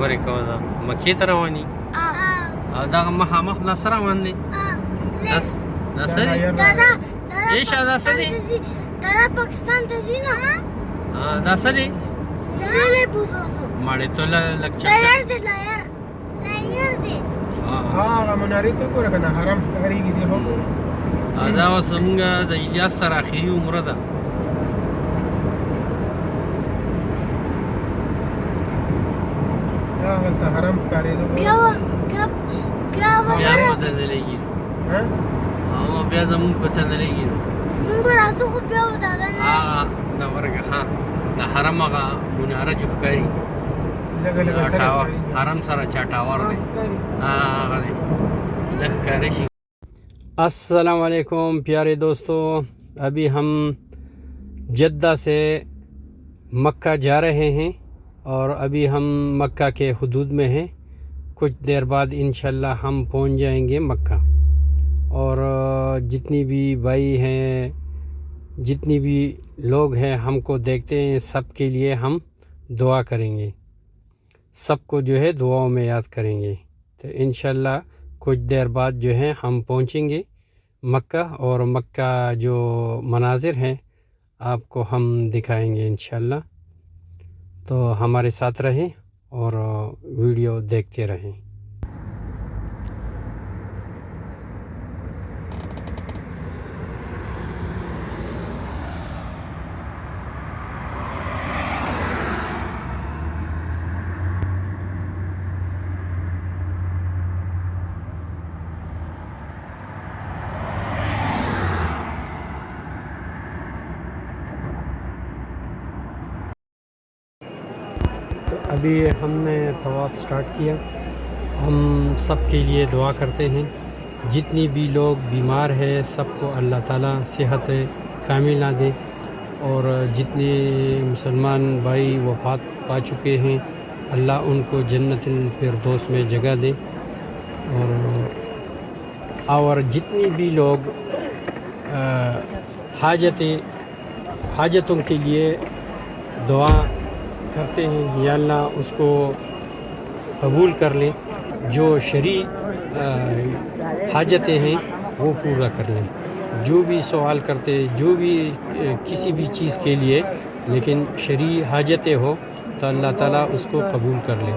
خبرې کوه زه مکې ته روان یې او دغه مخامخ دا څه روان دی دا څه دی ایشه دا څه دی दादा पाकिस्तान ته ځي نه دا څه دی لري بوزوسو ماړې ته لږ لایر دی هغه منارې ته ګوره کنه حرم ښکارېږي دی هو دا اوس زمونږ د الیاس سره اخري عمره ده هغلته حرم ښکارېده بیا پته نه لګي بیا زمونږ پته نه لګي موږ راځو خو بیا دادا نه دا ورګه ها د حرم هغه مناره جو ښکاري لږه سره حرم سره چا ټاور دی هغه دی لږ ښکاره شي السلام علیکم प्यारे दोस्तों अभी हम जद्दा से मक्का जा रहे हैं और अभी हम मक्का के हदूद में हैं कुछ देर बाद इंशाल्लाह हम पहुंच जाएंगे मक्का और जितनी भी भाई हैं जितनी भी लोग हैं हमको देखते हैं सब के लिए हम दुआ करेंगे सबको जो है दुआओं में याद करेंगे तो इंशाल्लाह कुछ देर बाद जो है हम पहुंचेंगे मक्का और मक्का जो मनाजिर हैं आपको हम दिखाएंगे इंशाल्लाह तो हमारे साथ रहें और वीडियो देखते रहें अभी हमने तवाफ़ स्टार्ट किया हम सब के लिए दुआ करते हैं जितनी भी लोग बीमार है सबको अल्लाह ताला सेहत कामिला दे और जितने मुसलमान भाई वफ़ात पा चुके हैं अल्लाह उनको जन्नतुल फिरदौस में जगह दे और जितनी भी लोग हाजतों के लिए दुआ करते हैं या अल्लाह उसको कबूल कर लें जो शरई हाजतें हैं वो पूरा कर लें जो भी सवाल करते जो भी किसी भी चीज़ के लिए लेकिन शरई हाजतें हो तो अल्लाह ताला उसको कबूल कर ले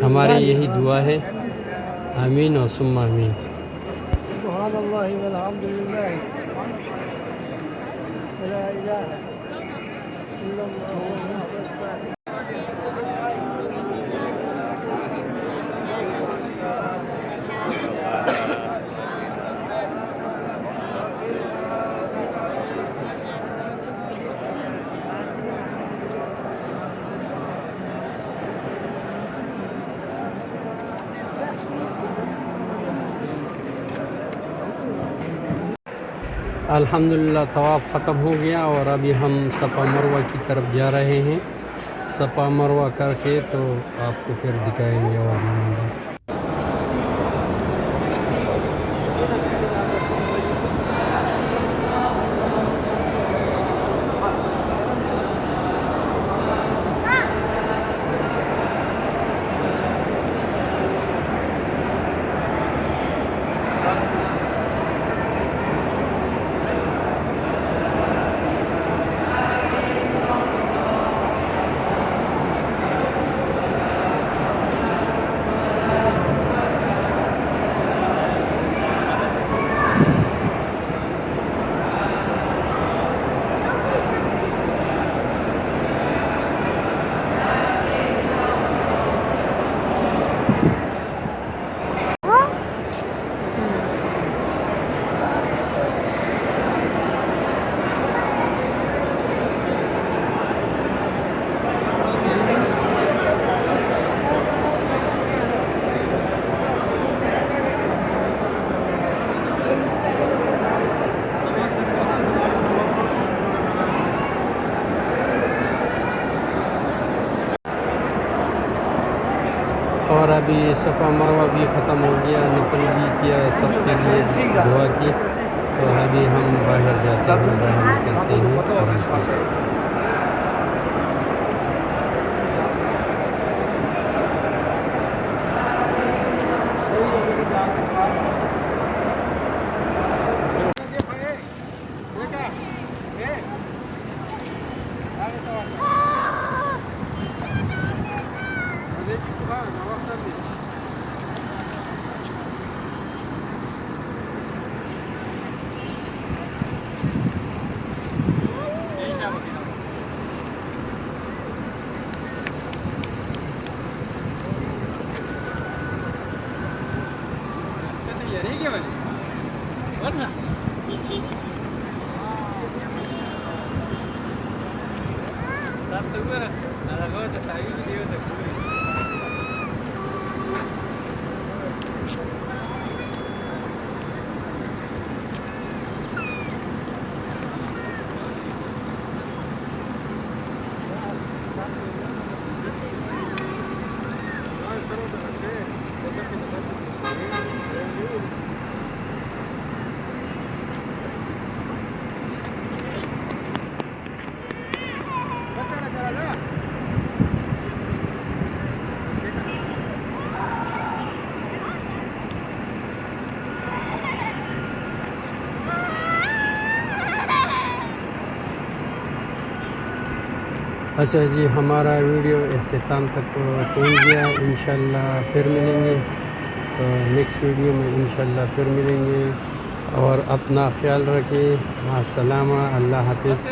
हमारी यही दुआ है आमीन और सुम्मा आमीन अल्हम्दुलिल्लाह तवाफ़ ख़त्म हो गया और अभी हम सफ़ा मरवा की तरफ जा रहे हैं सफ़ा मरवा करके तो आपको फिर दिखाएंगे और मंदिर और अभी सफ़ा मरवा भी ख़त्म हो गया नफल भी किया सबके लिए दुआ की तो अभी हम बाहर जाते हैं बाहर निकलते हैं हरम से अच्छा जी, हमारा वीडियो इख्तिताम तक पहुँच गया। इंशाल्लाह फिर मिलेंगे, तो नेक्स्ट वीडियो में इंशाल्लाह फिर मिलेंगे। और अपना ख्याल रखिए। मास्सलामा, अल्लाह हाफिज़।